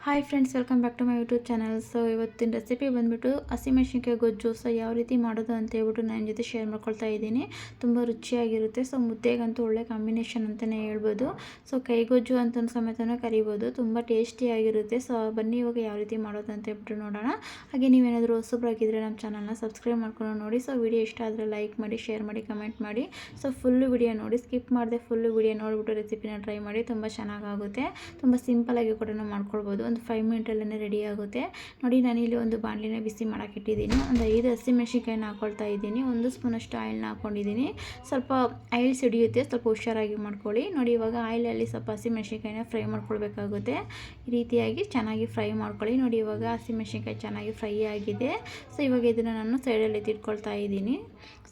Hi friends, welcome back to my YouTube channel. So ಇವತ್ತಿನ recipe ಬಂದುಬಿಟ್ಟು ಹಸಿಮೆಣಸಿನ್ಕಾಯಿ ಗೊಜ್ಜು. ಸೊ ಯಾವ ರೀತಿ ಮಾಡೋದು ಅಂತ ಹೇಳ್ಬಿಟ್ಟು ನನ್ನ ಜೊತೆ ಶೇರ್ ಮಾಡ್ಕೊಳ್ತಾ ಇದ್ದೀನಿ. ತುಂಬ ರುಚಿಯಾಗಿರುತ್ತೆ. ಸೊ ಮುದ್ದೆಗಂತೂ ಒಳ್ಳೆ ಕಾಂಬಿನೇಷನ್ ಅಂತಲೇ ಹೇಳ್ಬೋದು. ಸೊ ಕೈಗೊಜ್ಜು ಅಂತ ಸಮೇತನೂ ಕರಿಬೋದು. ತುಂಬ ಟೇಸ್ಟಿಯಾಗಿರುತ್ತೆ. ಸೊ ಬನ್ನಿ ಇವಾಗ ಯಾವ ರೀತಿ ಮಾಡೋದು ಅಂತ ಹೇಳ್ಬಿಟ್ಟು ನೋಡೋಣ. ಹಾಗೆ ನೀವೇನಾದರೂ ಹೊಸಬ್ರಾಗಿದ್ದರೆ ನಮ್ಮ ಚಾನಲ್ನ ಸಬ್ಸ್ಕ್ರೈಬ್ ಮಾಡ್ಕೊಂಡು ನೋಡಿ. ಸೊ ವಿಡಿಯೋ ಇಷ್ಟ ಆದರೆ ಲೈಕ್ ಮಾಡಿ, ಶೇರ್ ಮಾಡಿ, ಕಮೆಂಟ್ ಮಾಡಿ. ಸೊ ಫುಲ್ಲು ವಿಡಿಯೋ ನೋಡಿ, ಸ್ಕಿಪ್ ಮಾಡದೆ ಫುಲ್ಲು ವಿಡಿಯೋ ನೋಡಿಬಿಟ್ಟು ರೆಸಿಪಿನ ಟ್ರೈ ಮಾಡಿ. ತುಂಬ ಚೆನ್ನಾಗಾಗುತ್ತೆ. ತುಂಬ ಸಿಂಪಲಾಗಿ ಕೂಡ ಮಾಡ್ಕೊಳ್ಬೋದು. ಒಂದು 5 ಮಿನಿಟಲ್ಲೇ ರೆಡಿ ಆಗುತ್ತೆ. ನೋಡಿ, ನಾನಿಲ್ಲಿ ಒಂದು ಬಾಣಲಿನ ಬಿಸಿ ಮಾಡೋಕೆ ಇಟ್ಟಿದ್ದೀನಿ. ಒಂದು 5 ಹಸಿಮೆಣಸಿನ್ಕಾಯಿನ ಹಾಕ್ಕೊಳ್ತಾ ಇದ್ದೀನಿ. 1 ಸ್ಪೂನಷ್ಟು ಆಯಿಲ್ನ ಹಾಕ್ಕೊಂಡಿದ್ದೀನಿ. ಸ್ವಲ್ಪ ಆಯಿಲ್ ಸಿಡಿಯುತ್ತೆ, ಸ್ವಲ್ಪ ಹುಷಾರಾಗಿ ಮಾಡ್ಕೊಳ್ಳಿ. ನೋಡಿ, ಇವಾಗ ಆಯಿಲಲ್ಲಿ ಸ್ವಲ್ಪ ಹಸಿಮೆಣಸಿನ್ಕಾಯಿನ ಫ್ರೈ ಮಾಡ್ಕೊಳ್ಬೇಕಾಗುತ್ತೆ. ಈ ರೀತಿಯಾಗಿ ಚೆನ್ನಾಗಿ ಫ್ರೈ ಮಾಡ್ಕೊಳ್ಳಿ. ನೋಡಿ, ಇವಾಗ ಹಸಿಮೆಣಸಿನ್ಕಾಯಿ ಚೆನ್ನಾಗಿ ಫ್ರೈ ಆಗಿದೆ. ಸೊ ಇವಾಗ ಇದನ್ನು ನಾನು ಸೈಡಲ್ಲಿ ಎತ್ತಿಟ್ಕೊಳ್ತಾ ಇದ್ದೀನಿ.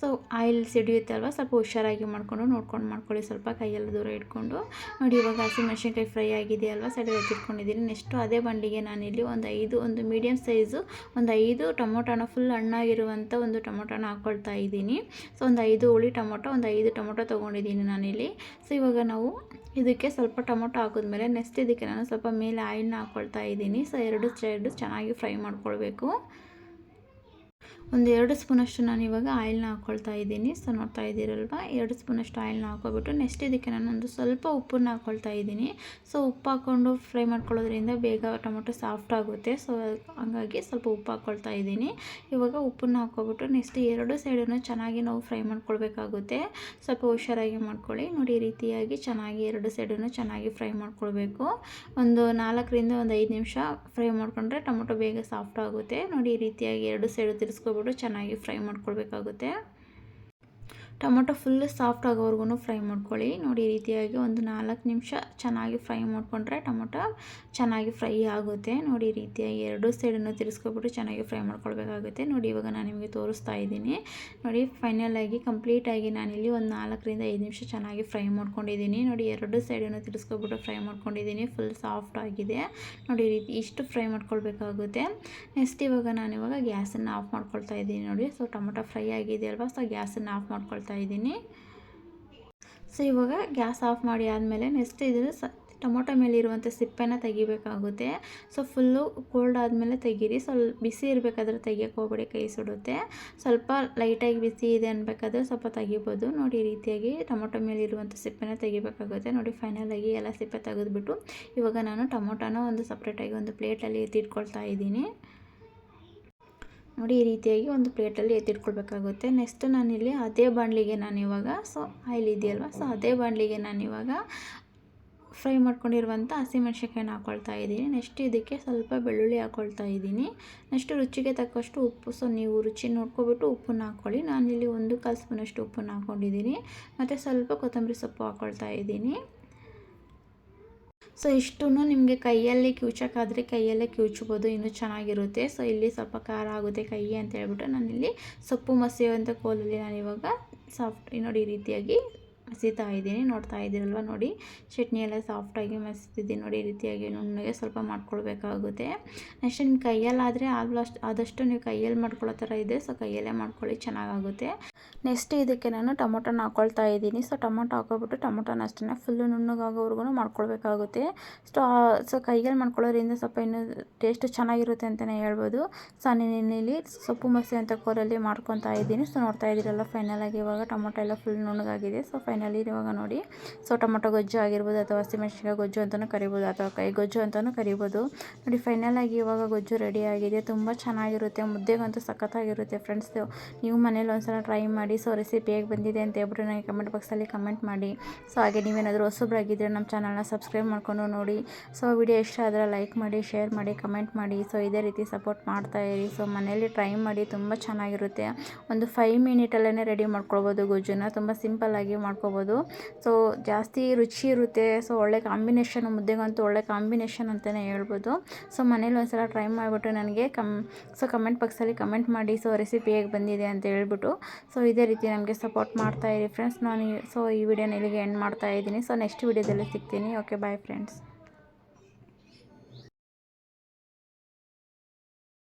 ಸೊ ಆಯಿಲ್ ಸಿಡಿಯುತ್ತೆ ಅಲ್ವಾ, ಸ್ವಲ್ಪ ಹುಷಾರಾಗಿ ನೋಡ್ಕೊಂಡು ಮಾಡ್ಕೊಳ್ಳಿ. ಸ್ವಲ್ಪ ಕೈಯೆಲ್ಲ ದೂರ ಇಟ್ಕೊಂಡು. ನೋಡಿ, ಇವಾಗ ಹಸಿಮೆಣಸಿನ್ಕಾಯಿ ಫ್ರೈ ಆಗಿದೆ ಅಲ್ವಾ, ಸೈಡಲ್ಲಿ ಎತ್ತಿಟ್ಕೊಂಡಿದ್ದೀನಿ. ನೆಕ್ಸ್ಟು ಅದೇ ಬಂಡಿಗೆ ನಾನಿಲ್ಲಿ ಒಂದು ಮೀಡಿಯಮ್ ಸೈಜು ಒಂದು 5 ಟೊಮೊಟೊನ, ಫುಲ್ ಹಣ್ಣಾಗಿರುವಂಥ ಒಂದು ಟೊಮೊಟೊನ ಹಾಕ್ಕೊಳ್ತಾ ಇದ್ದೀನಿ. ಸೊ ಒಂದು 5 ಹುಳಿ ಟೊಮೊಟೊ, ಒಂದು 5 ಟೊಮೊಟೊ ತೊಗೊಂಡಿದ್ದೀನಿ ನಾನಿಲ್ಲಿ. ಸೊ ಇವಾಗ ನಾವು ಇದಕ್ಕೆ ಸ್ವಲ್ಪ ಟೊಮೊಟೊ ಹಾಕಿದ್ಮೇಲೆ ನೆಕ್ಸ್ಟ್ ಇದಕ್ಕೆ ನಾನು ಸ್ವಲ್ಪ ಮೇಲೆ ಆಯಿಲ್ನ ಹಾಕ್ಕೊಳ್ತಾ ಇದ್ದೀನಿ. ಸೊ 2 ಸೈಡು ಚೆನ್ನಾಗಿ ಫ್ರೈ ಮಾಡ್ಕೊಳ್ಬೇಕು. ಒಂದು 2 ಸ್ಪೂನಷ್ಟು ನಾನು ಇವಾಗ ಆಯಿಲ್ನ ಹಾಕ್ಕೊಳ್ತಾ ಇದ್ದೀನಿ. ಸೊ ನೋಡ್ತಾ ಇದ್ದೀರಲ್ವ, 2 ಸ್ಪೂನಷ್ಟು ಆಯಿಲ್ನ ಹಾಕ್ಕೊಬಿಟ್ಟು ನೆಕ್ಸ್ಟ್ ಇದಕ್ಕೆ ನಾನು ಒಂದು ಸ್ವಲ್ಪ ಉಪ್ಪನ್ನ ಹಾಕ್ಕೊಳ್ತಾ ಇದ್ದೀನಿ. ಸೊ ಉಪ್ಪು ಹಾಕ್ಕೊಂಡು ಫ್ರೈ ಮಾಡ್ಕೊಳ್ಳೋದ್ರಿಂದ ಬೇಗ ಟೊಮೊಟೊ ಸಾಫ್ಟ್ ಆಗುತ್ತೆ. ಸೊ ಹಾಗಾಗಿ ಸ್ವಲ್ಪ ಉಪ್ಪು ಹಾಕ್ಕೊಳ್ತಾ ಇದ್ದೀನಿ. ಇವಾಗ ಉಪ್ಪನ್ನ ಹಾಕ್ಕೊಬಿಟ್ಟು ನೆಕ್ಸ್ಟ್ 2 ಸೈಡನ್ನು ಚೆನ್ನಾಗಿ ನಾವು ಫ್ರೈ ಮಾಡ್ಕೊಳ್ಬೇಕಾಗುತ್ತೆ. ಸ್ವಲ್ಪ ಹುಷಾರಾಗಿ ಮಾಡ್ಕೊಳ್ಳಿ. ನೋಡಿ, ಈ ರೀತಿಯಾಗಿ ಚೆನ್ನಾಗಿ 2 ಸೈಡನ್ನು ಚೆನ್ನಾಗಿ ಫ್ರೈ ಮಾಡ್ಕೊಳ್ಬೇಕು. ಒಂದು 4ರಿಂದ ಒಂದು 5 ನಿಮಿಷ ಫ್ರೈ ಮಾಡಿಕೊಂಡ್ರೆ ಟೊಮೊಟೊ ಬೇಗ ಸಾಫ್ಟ್ ಆಗುತ್ತೆ. ನೋಡಿ, ಈ ರೀತಿಯಾಗಿ 2 ಸೈಡು ತಿರ್ಸ್ಕೊಬಿಟ್ಟು ಚೆನ್ನಾಗಿ ಫ್ರೈ ಮಾಡ್ಕೊಳ್ಬೇಕಾಗುತ್ತೆ. ಟೊಮೊಟೊ ಫುಲ್ಲು ಸಾಫ್ಟ್ ಆಗೋವರೆಗೂ ಫ್ರೈ ಮಾಡ್ಕೊಳ್ಳಿ. ನೋಡಿ, ಈ ರೀತಿಯಾಗಿ ಒಂದು 4 ನಿಮಿಷ ಚೆನ್ನಾಗಿ ಫ್ರೈ ಮಾಡಿಕೊಂಡ್ರೆ ಟೊಮೊಟೊ ಚೆನ್ನಾಗಿ ಫ್ರೈ ಆಗುತ್ತೆ. ನೋಡಿ, ಈ ರೀತಿಯಾಗಿ 2 ಸೈಡನ್ನು ತಿರ್ಸ್ಕೊಬಿಟ್ಟು ಚೆನ್ನಾಗಿ ಫ್ರೈ ಮಾಡ್ಕೊಳ್ಬೇಕಾಗುತ್ತೆ. ನೋಡಿ, ಇವಾಗ ನಾನು ನಿಮಗೆ ತೋರಿಸ್ತಾ ಇದ್ದೀನಿ. ನೋಡಿ, ಫೈನಲಾಗಿ ಕಂಪ್ಲೀಟಾಗಿ ನಾನಿಲ್ಲಿ ಒಂದು 4ರಿಂದ 5 ನಿಮಿಷ ಚೆನ್ನಾಗಿ ಫ್ರೈ ಮಾಡ್ಕೊಂಡಿದ್ದೀನಿ. ನೋಡಿ, 2 ಸೈಡನ್ನು ತಿರ್ಸ್ಕೊಬಿಟ್ಟು ಫ್ರೈ ಮಾಡ್ಕೊಂಡಿದ್ದೀನಿ. ಫುಲ್ ಸಾಫ್ಟ್ ಆಗಿದೆ. ನೋಡಿ, ಈ ರೀತಿ ಇಷ್ಟು ಫ್ರೈ ಮಾಡ್ಕೊಳ್ಬೇಕಾಗುತ್ತೆ. ನೆಕ್ಸ್ಟ್ ಇವಾಗ ಗ್ಯಾಸನ್ನು ಆಫ್ ಮಾಡ್ಕೊಳ್ತಾ ಇದ್ದೀನಿ. ನೋಡಿ, ಸೊ ಟೊಮೊಟೊ ಫ್ರೈ ಆಗಿದೆ ಅಲ್ವಾ, ಸೊ ಗ್ಯಾಸನ್ನು ಆಫ್ ಮಾಡ್ಕೊಳ್ತಾ ಇದ್ದೀನಿ. ಸೊ ಇವಾಗ ಗ್ಯಾಸ್ ಆಫ್ ಮಾಡಿ ಆದಮೇಲೆ ನೆಕ್ಸ್ಟ್ ಇದನ್ನು ಟೊಮೊಟೊ ಮೇಲೆ ಇರುವಂಥ ಸಿಪ್ಪೆನ ತೆಗಿಬೇಕಾಗುತ್ತೆ. ಸೊ ಫುಲ್ಲು ಕೋಲ್ಡ್ ಆದಮೇಲೆ ತೆಗೀರಿ. ಸ್ವಲ್ಪ ಬಿಸಿ ಇರಬೇಕಾದ್ರೆ ತೆಗಿಯೋಕ್ಕೆ ಹೋಗ್ಬೇಡಿ, ಕೈ ಸುಡುತ್ತೆ. ಸ್ವಲ್ಪ ಲೈಟಾಗಿ ಬಿಸಿ ಇದೆ ಅನ್ಬೇಕಾದ್ರೆ ಸ್ವಲ್ಪ ತೆಗಿಬೋದು. ನೋಡಿ, ಈ ರೀತಿಯಾಗಿ ಟೊಮೊಟೊ ಮೇಲೆ ಇರುವಂಥ ಸಿಪ್ಪೆನ ತೆಗಿಬೇಕಾಗುತ್ತೆ. ನೋಡಿ, ಫೈನಲಾಗಿ ಎಲ್ಲ ಸಿಪ್ಪೆ ತೆಗೆದುಬಿಟ್ಟು ಇವಾಗ ನಾನು ಟೊಮೊಟೊನ ಒಂದು ಸಪ್ರೇಟಾಗಿ ಒಂದು ಪ್ಲೇಟಲ್ಲಿ ಎತ್ತಿಟ್ಕೊಳ್ತಾ ಇದ್ದೀನಿ. ನೋಡಿ, ಈ ರೀತಿಯಾಗಿ ಒಂದು ಪ್ಲೇಟಲ್ಲಿ ಎತ್ತಿಟ್ಕೊಳ್ಬೇಕಾಗುತ್ತೆ. ನೆಕ್ಸ್ಟ್ ನಾನಿಲ್ಲಿ ಅದೇ ಬಾಣಲಿಗೆ ನಾನಿವಾಗ ಆಯಿಲ್ ಇದೆಯಲ್ವ, ಸೊ ಅದೇ ಬಾಣಲಿಗೆ ನಾನಿವಾಗ ಫ್ರೈ ಮಾಡ್ಕೊಂಡಿರುವಂಥ ಹಸಿಮೆಣ್ಸಿನ್ಕಾಯಿನ ಹಾಕ್ಕೊಳ್ತಾ ಇದ್ದೀನಿ. ನೆಕ್ಸ್ಟ್ ಇದಕ್ಕೆ ಸ್ವಲ್ಪ ಬೆಳ್ಳುಳ್ಳಿ ಹಾಕ್ಕೊಳ್ತಾ ಇದ್ದೀನಿ. ನೆಕ್ಸ್ಟ್ ರುಚಿಗೆ ತಕ್ಕಷ್ಟು ಉಪ್ಪು. ಸೊ ನೀವು ರುಚಿ ನೋಡ್ಕೊಬಿಟ್ಟು ಉಪ್ಪನ್ನು ಹಾಕ್ಕೊಳ್ಳಿ. ನಾನಿಲ್ಲಿ 1/4 ಸ್ಪೂನಷ್ಟು ಉಪ್ಪನ್ನು ಹಾಕ್ಕೊಂಡಿದ್ದೀನಿ. ಮತ್ತು ಸ್ವಲ್ಪ ಕೊತ್ತಂಬರಿ ಸೊಪ್ಪು ಹಾಕ್ಕೊಳ್ತಾ ಇದ್ದೀನಿ. ಸೊ ಇಷ್ಟೂ ನಿಮಗೆ ಕೈಯಲ್ಲಿ ಕಿವುಚೋಕ್ಕಾದರೆ ಕೈಯಲ್ಲೇ ಕಿವುಚ್ಬೋದು, ಇನ್ನೂ ಚೆನ್ನಾಗಿರುತ್ತೆ. ಸೊ ಇಲ್ಲಿ ಸ್ವಲ್ಪ ಖಾರ ಆಗುತ್ತೆ ಕೈ ಅಂತ ಹೇಳ್ಬಿಟ್ಟು ನಾನಿಲ್ಲಿ ಸೊಪ್ಪು ಮಸಿಯುವಂಥ ಕೋಲಲ್ಲಿ ನಾನಿವಾಗ ನೋಡಿ, ಈ ರೀತಿಯಾಗಿ ಮಸೀತಾ ಇದ್ದೀನಿ. ನೋಡ್ತಾ ಇದ್ದೀರಲ್ವ, ನೋಡಿ ಚಟ್ನಿ ಎಲ್ಲ ಸಾಫ್ಟಾಗಿ ಮಸಿತಿದ್ದೀನಿ. ನೋಡಿ, ಈ ರೀತಿಯಾಗಿ ನುಣ್ಣಗೆ ಸ್ವಲ್ಪ ಮಾಡ್ಕೊಳ್ಬೇಕಾಗುತ್ತೆ. ನೆಕ್ಸ್ಟ್ ನಿಮ್ಮ ಕೈಯಲ್ಲಾದರೆ ಆದಷ್ಟು ನೀವು ಕೈಯಲ್ಲಿ ಮಾಡ್ಕೊಳ್ಳೋ ಥರ ಇದೆ, ಸೊ ಕೈಯಲ್ಲೇ ಮಾಡ್ಕೊಳ್ಳಿ, ಚೆನ್ನಾಗಾಗುತ್ತೆ. ನೆಕ್ಸ್ಟ್ ಇದಕ್ಕೆ ನಾನು ಟೊಮೊಟೊನ ಹಾಕ್ಕೊಳ್ತಾ ಇದ್ದೀನಿ. ಸೊ ಟೊಮೊಟೊ ಹಾಕೋಬಿಟ್ಟು ಟೊಮೊಟೊನ ಅಷ್ಟೇ ಫುಲ್ಲು ನುಣ್ಣಗಾಗೋವರೆಗೂ ಮಾಡ್ಕೊಳ್ಬೇಕಾಗುತ್ತೆ. ಸೊ ಕೈಯಲ್ಲಿ ಮಾಡ್ಕೊಳ್ಳೋದ್ರಿಂದ ಸ್ವಲ್ಪ ಇನ್ನೂ ಟೇಸ್ಟ್ ಚೆನ್ನಾಗಿರುತ್ತೆ ಅಂತಲೇ ಹೇಳ್ಬೋದು. ಸೊ ನಾನಿಲ್ಲಿ ಸೊಪ್ಪು ಮಸಿ ಅಂತ ಕೋಲಲ್ಲಿ ಮಾಡ್ಕೊತಾ ಇದ್ದೀನಿ. ಸೊ ನೋಡ್ತಾ ಇದ್ದೀರಲ್ಲ, ಫೈನಲಾಗಿ ಇವಾಗ ಟೊಮೊಟೊ ಎಲ್ಲ ಫುಲ್ ನುಣ್ಣಗಾಗಿದೆ. ಸೊ ಫೈನಲಿ ಇವಾಗ ನೋಡಿ, ಸೊ ಟೊಮೊಟೊ ಗೊಜ್ಜು ಆಗಿರ್ಬೋದು ಅಥವಾ ಹಸಿಮೆಣಸಿನ್ಕಾಯಿ ಗೊಜ್ಜು ಅಂತಲೂ ಕರಿಬೋದು ಅಥವಾ ಕೈ ಗೊಜ್ಜು ಅಂತಲೂ ಕರಿಬೋದು. ನೋಡಿ, ಫೈನಲಾಗಿ ಇವಾಗ ಗೊಜ್ಜು ರೆಡಿ ಆಗಿದೆ. ತುಂಬ ಚೆನ್ನಾಗಿರುತ್ತೆ, ಮುದ್ದೆಗಂತೂ ಸಖತ್ತಾಗಿರುತ್ತೆ ಫ್ರೆಂಡ್ಸ್. ನೀವು ಮನೇಲಿ ಒಂದ್ಸಲ ಟ್ರೈ ಮಾಡಿ. ಸೊ ರೆಸಿಪಿ ಹೇಗೆ ಬಂದಿದೆ ಅಂತ ಹೇಳ್ಬಿಟ್ಟು ನನಗೆ ಕಮೆಂಟ್ ಬಾಕ್ಸಲ್ಲಿ ಕಮೆಂಟ್ ಮಾಡಿ. ಸೊ ಹಾಗೆ ನೀವೇನಾದರೂ ಹೊಸಬ್ರಾಗಿದ್ದರೆ ನಮ್ಮ ಚಾನಲ್ನ ಸಬ್ಸ್ಕ್ರೈಬ್ ಮಾಡ್ಕೊಂಡು ನೋಡಿ. ಸೊ ವಿಡಿಯೋ ಇಷ್ಟ ಆದರೆ ಲೈಕ್ ಮಾಡಿ, ಶೇರ್ ಮಾಡಿ, ಕಮೆಂಟ್ ಮಾಡಿ. ಸೊ ಇದೇ ರೀತಿ ಸಪೋರ್ಟ್ ಮಾಡ್ತಾಯಿರಿ. ಸೊ ಮನೇಲಿ ಟ್ರೈ ಮಾಡಿ, ತುಂಬ ಚೆನ್ನಾಗಿರುತ್ತೆ. ಒಂದು 5 ಮಿನಿಟಲ್ಲೇ ರೆಡಿ ಮಾಡ್ಕೊಳ್ಬೋದು ಗೊಜ್ಜುನ. ತುಂಬ ಸಿಂಪಲ್ಲಾಗಿ ಮಾಡ್ಕೊಬೋದು. ಸೊ ಜಾಸ್ತಿ ರುಚಿ ಇರುತ್ತೆ. ಸೊ ಒಳ್ಳೆ ಕಾಂಬಿನೇಷನ್, ಮುದ್ದೆಗಂತೂ ಒಳ್ಳೆ ಕಾಂಬಿನೇಷನ್ ಅಂತಲೇ ಹೇಳ್ಬೋದು. ಸೊ ಮನೇಲಿ ಒಂದ್ಸಲ ಟ್ರೈ ಮಾಡಿಬಿಟ್ಟು ನನಗೆ ಕಮೆಂಟ್ ಬಾಕ್ಸಲ್ಲಿ ಕಮೆಂಟ್ ಮಾಡಿ. ಸೊ ರೆಸಿಪಿ ಹೇಗೆ ಬಂದಿದೆ ಅಂತ ಹೇಳ್ಬಿಟ್ಟು. ಸೊ ಇದೇ ರೀತಿ ನಮಗೆ ಸಪೋರ್ಟ್ ಮಾಡ್ತಾಯಿರಿ ಫ್ರೆಂಡ್ಸ್. ನಾನು ಈ ವಿಡಿಯೋನ ಇಲ್ಲಿಗೆ ಎಂಡ್ ಮಾಡ್ತಾ ಇದ್ದೀನಿ. ಸೊ ನೆಕ್ಸ್ಟ್ ವಿಡಿಯೋದಲ್ಲಿ ಸಿಗ್ತೀನಿ. Okay, bye friends.